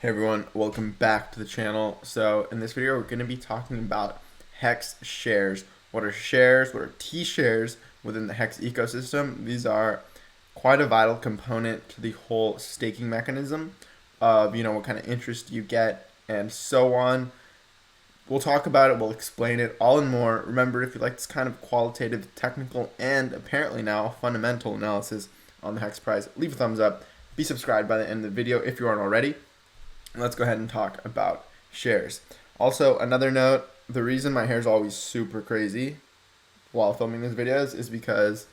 Hey everyone, welcome back to the channel. So in this video, we're going to be talking about HEX shares. What are shares? What are T-shares within the HEX ecosystem? These are quite a vital component to the whole staking mechanism of, what kind of interest you get and so on. We'll talk about it, we'll explain it all and more. Remember, if you like this kind of qualitative, technical, and apparently now fundamental analysis on the HEX price, leave a thumbs up. Be subscribed by the end of the video if you aren't already. Let's go ahead and talk about shares. Also, another note, the reason my hair is always super crazy while filming these videos is because,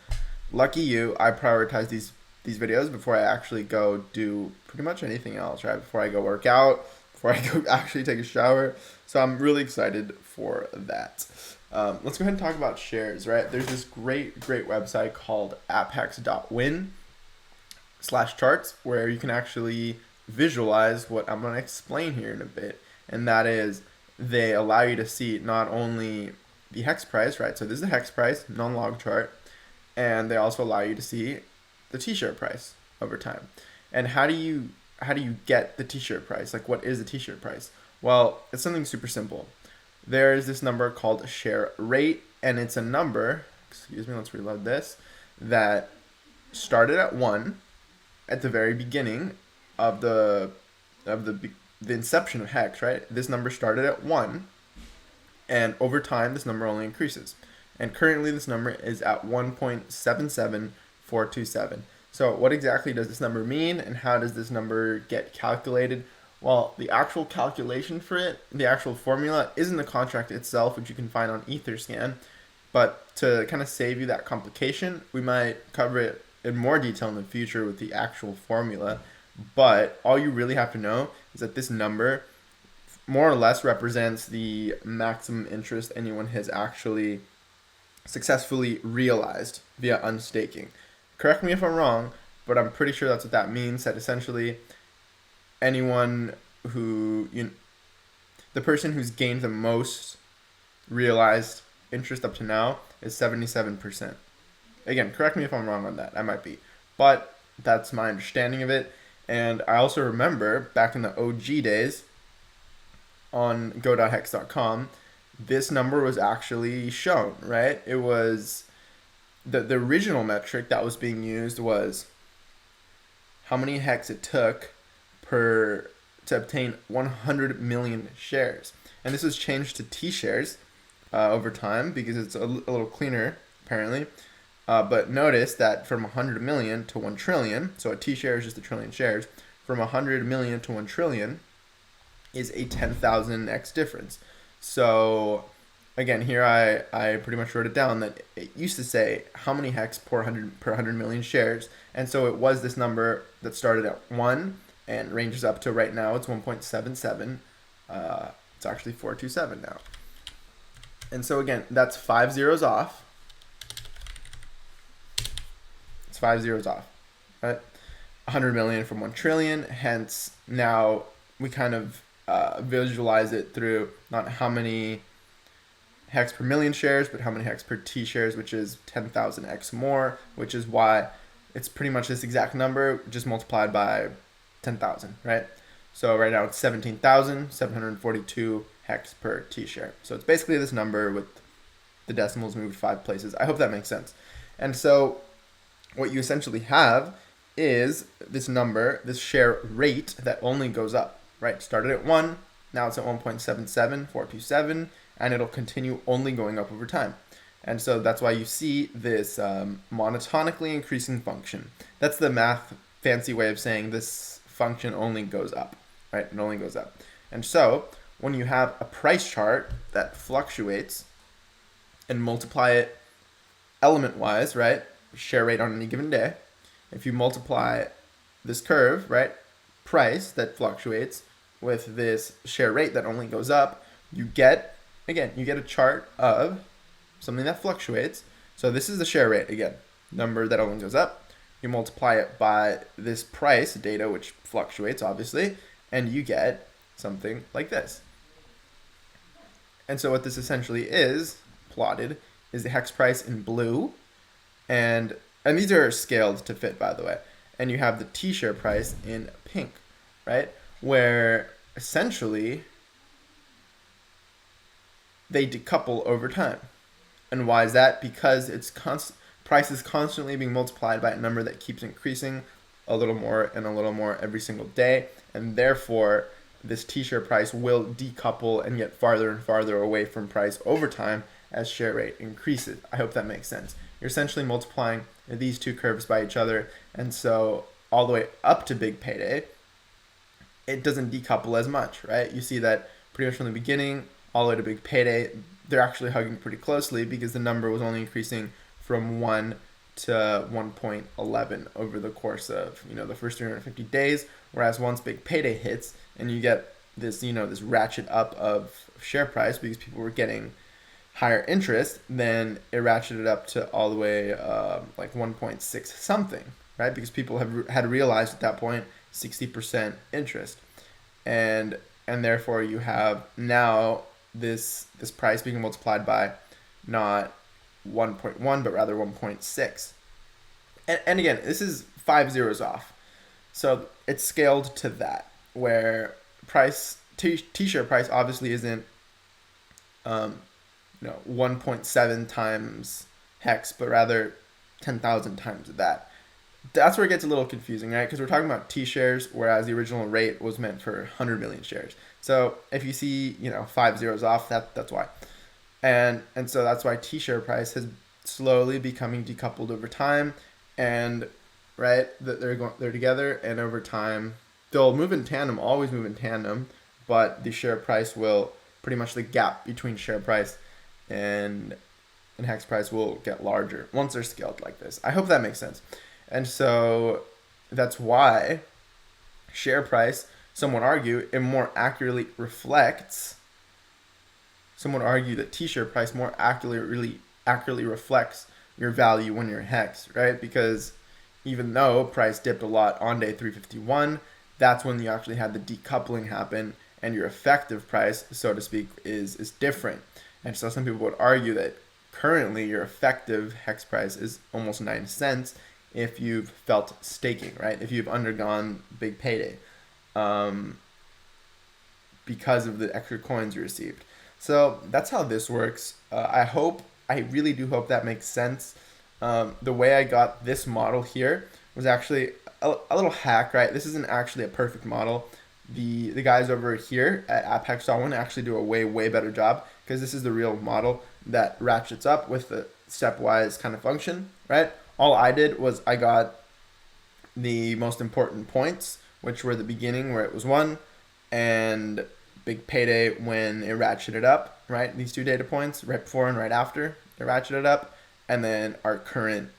lucky you, I prioritize these videos before I actually go do pretty much anything else, right? Before I go work out, before I go actually take a shower. So I'm really excited for that. Let's go ahead and talk about shares, right? There's this great website called apphex.win/charts where you can actually visualize what I'm going to explain here in a bit, and that is they allow you to see not only the HEX price, right? So this is the HEX price, non-log chart, and they also allow you to see the T-shirt price over time. And how do you get the T-shirt price? Like, what is the T-shirt price? Well, it's something super simple. There's this number called share rate, and it's a number, excuse me, let's reload this, that started at 1 at the very beginning of the inception of HEX, right? This number started at 1, and over time this number only increases. And currently this number is at 1.77427. So what exactly does this number mean, and how does this number get calculated? Well, the actual calculation for it, the actual formula, is in the contract itself, which you can find on Etherscan. But to kind of save you that complication, we might cover it in more detail in the future with the actual formula. But all you really have to know is that this number more or less represents the maximum interest anyone has actually successfully realized via unstaking. Correct me if I'm wrong, but I'm pretty sure that's what that means, that essentially anyone who, the person who's gained the most realized interest up to now is 77%. Again, correct me if I'm wrong on that. I might be. But that's my understanding of it. And I also remember back in the OG days on go.hex.com, this number was actually shown, right? It was the original metric that was being used was how many HEX it took to obtain 100 million shares. And this was changed to T-shares over time because it's a little cleaner, apparently. But notice that from 100 million to 1 trillion, so a T-share is just a trillion shares, from 100 million to 1 trillion is a 10,000x difference. So again, here I pretty much wrote it down that it used to say how many HEX per 100 million shares. And so it was this number that started at 1 and ranges up to right now, it's 1.77. It's actually 427 now. And so again, that's 5 zeros off. 5 zeros off, right? 100 million from 1 trillion. Hence, now we kind of visualize it through not how many HEX per million shares, but how many HEX per T shares, which is 10,000x more, which is why it's pretty much this exact number, just multiplied by 10,000, right? So right now it's 17,742 HEX per T share. So it's basically this number with the decimals moved 5 places. I hope that makes sense. And so what you essentially have is this number, this share rate that only goes up, right? Started at 1, now it's at 1.77427, and it'll continue only going up over time. And so that's why you see this monotonically increasing function. That's the math fancy way of saying this function only goes up, right? It only goes up. And so when you have a price chart that fluctuates and multiply it element-wise, right? Share rate on any given day, if you multiply this curve, right, price that fluctuates with this share rate that only goes up, you get a chart of something that fluctuates. So this is the share rate, again, number that only goes up. You multiply it by this price data, which fluctuates obviously, and you get something like this. And so what this essentially is plotted is the HEX price in blue, and these are scaled to fit, by the way. And you have the T-share price in pink, right? where essentially they decouple over time. And why is that? Because price is constantly being multiplied by a number that keeps increasing a little more and a little more every single day, and therefore this t-share price will decouple and get farther and farther away from price over time as share rate increases. I hope that makes sense. You're essentially multiplying these two curves by each other, and so all the way up to big payday, it doesn't decouple as much, right? You see that pretty much from the beginning all the way to big payday, they're actually hugging pretty closely because the number was only increasing from 1 to 1.11 over the course of the first 350 days. Whereas once big payday hits and you get this this ratchet up of share price because people were getting higher interest, then it ratcheted up to all the way like 1.6 something, right? Because people had realized at that point 60% interest, and therefore you have now this price being multiplied by not 1.1 but rather 1.6. And again, this is 5 zeros off, so it's scaled to that, where t-shirt price obviously isn't 1.7 times HEX, but rather 10,000 times that. That's where it gets a little confusing, right? Because we're talking about T-shares, whereas the original rate was meant for 100 million shares. So if you see, 5 zeros off, that's why. And so that's why T-share price has slowly becoming decoupled over time, and right, that they're together, and over time they'll move in tandem, always move in tandem, but the share price will pretty much, the gap between share price and HEX price will get larger once they're scaled like this. I hope that makes sense. And so that's why share price, some would argue, it more accurately reflects. Some would argue that t-share price more accurately reflects your value when you're HEX, right? Because even though price dipped a lot on day 351, that's when you actually had the decoupling happen, and your effective price, so to speak, is different. And so some people would argue that currently your effective HEX price is almost 9 cents if you've felt staking, right? If you've undergone big payday because of the extra coins you received. So that's how this works. I really do hope that makes sense. The way I got this model here was actually a little hack, right? This isn't actually a perfect model. The guys over here at HEX.1 actually do a way better job, because this is the real model that ratchets up with the stepwise kind of function, right? All I did was I got the most important points, which were the beginning where it was 1, and big payday when it ratcheted up, right? These two data points, right before and right after it ratcheted up, and then our current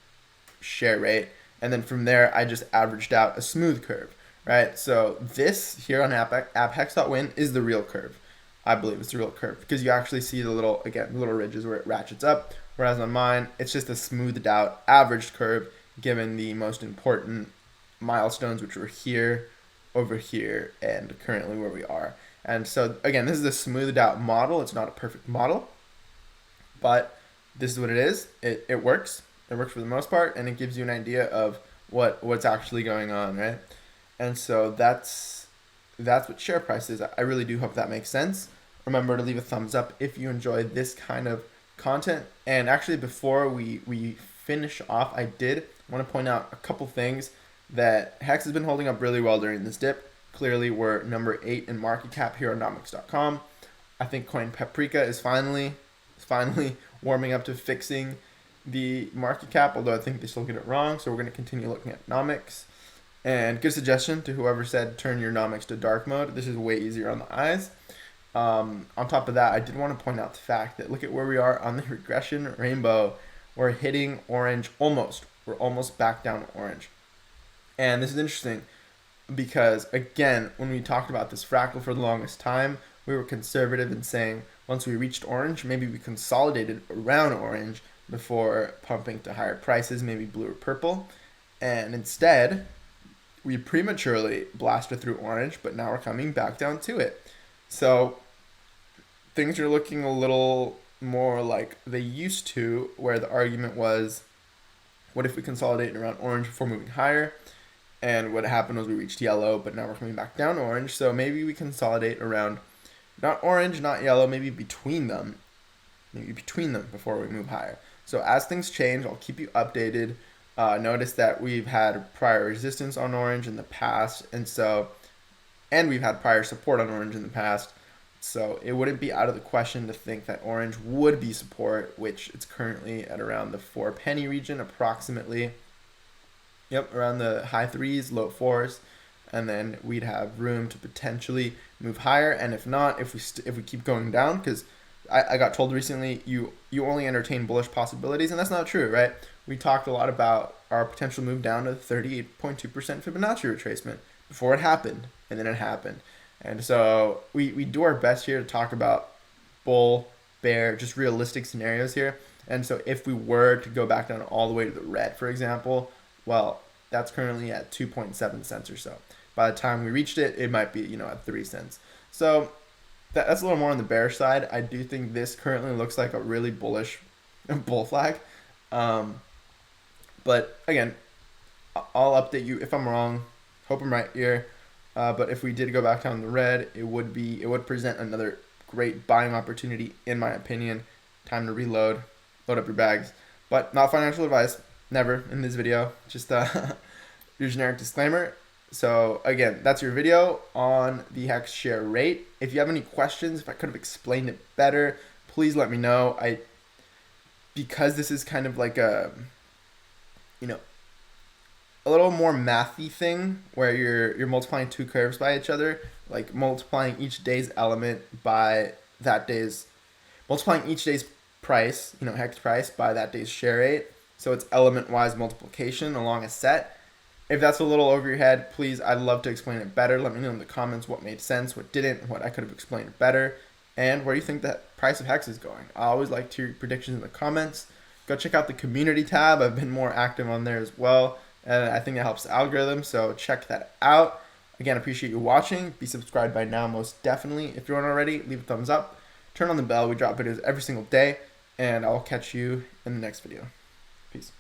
share rate. And then from there, I just averaged out a smooth curve, right? So this here on HEX.win is the real curve. I believe it's the real curve, because you actually see the little ridges where it ratchets up, whereas on mine, it's just a smoothed out averaged curve given the most important milestones, which were here, over here, and currently where we are. And so again, this is a smoothed out model. It's not a perfect model, but this is what it is. It works. It works for the most part, and it gives you an idea of what's actually going on, right? And so that's what share price is. I really do hope that makes sense. Remember to leave a thumbs up if you enjoyed this kind of content. And actually, before we finish off, I did want to point out a couple things that HEX has been holding up really well during this dip. Clearly, we're number 8 in market cap here on nomics.com. I think Coin Paprika is finally warming up to fixing the market cap, although I think they still get it wrong. So we're going to continue looking at nomics. And good suggestion to whoever said turn your nomics to dark mode. This is way easier on the eyes. On top of that, I did want to point out the fact that look at where we are on the regression rainbow. We're hitting orange almost. We're almost back down orange. And this is interesting because, again, when we talked about this fractal for the longest time, we were conservative in saying once we reached orange, maybe we consolidated around orange before pumping to higher prices, maybe blue or purple. And instead, we prematurely blasted through orange, but now we're coming back down to it. So things are looking a little more like they used to, where the argument was, what if we consolidate around orange before moving higher? And what happened was we reached yellow, but now we're coming back down to orange. So maybe we consolidate around not orange, not yellow, maybe between them. Maybe between them before we move higher. So as things change, I'll keep you updated. Notice that we've had prior resistance on orange in the past, and we've had prior support on orange in the past. So it wouldn't be out of the question to think that orange would be support, which it's currently at around the 4 penny region approximately. Yep, around the high threes, low fours, and then we'd have room to potentially move higher. And if not, if we keep going down, because I got told recently you only entertain bullish possibilities, and that's not true, right? We talked a lot about our potential move down to 38.2% Fibonacci retracement before it happened, and then it happened. And so we do our best here to talk about bull, bear, just realistic scenarios here. And so if we were to go back down all the way to the red, for example, well, that's currently at 2.7 cents or so. By the time we reached it, it might be, at 3 cents. So that's a little more on the bearish side. I do think this currently looks like a really bullish bull flag. But again, I'll update you if I'm wrong. Hope I'm right here. But if we did go back down the red, it would present another great buying opportunity, in my opinion. Time to reload, load up your bags. But not financial advice. Never in this video. Just your generic disclaimer. So again, that's your video on the HEX share rate. If you have any questions, if I could have explained it better, please let me know. Because this is kind of like a little more mathy thing where you're multiplying two curves by each other, like multiplying each day's element by multiplying each day's price, HEX price by that day's share rate. So it's element-wise multiplication along a set. If that's a little over your head, please, I'd love to explain it better. Let me know in the comments what made sense, what didn't, what I could have explained better, and where you think that price of HEX is going. I always like to hear predictions in the comments. Go check out the community tab. I've been more active on there as well, and I think it helps the algorithm, so check that out. Again, appreciate you watching. Be subscribed by now, most definitely. If you aren't already, leave a thumbs up. Turn on the bell. We drop videos every single day, and I'll catch you in the next video. Peace.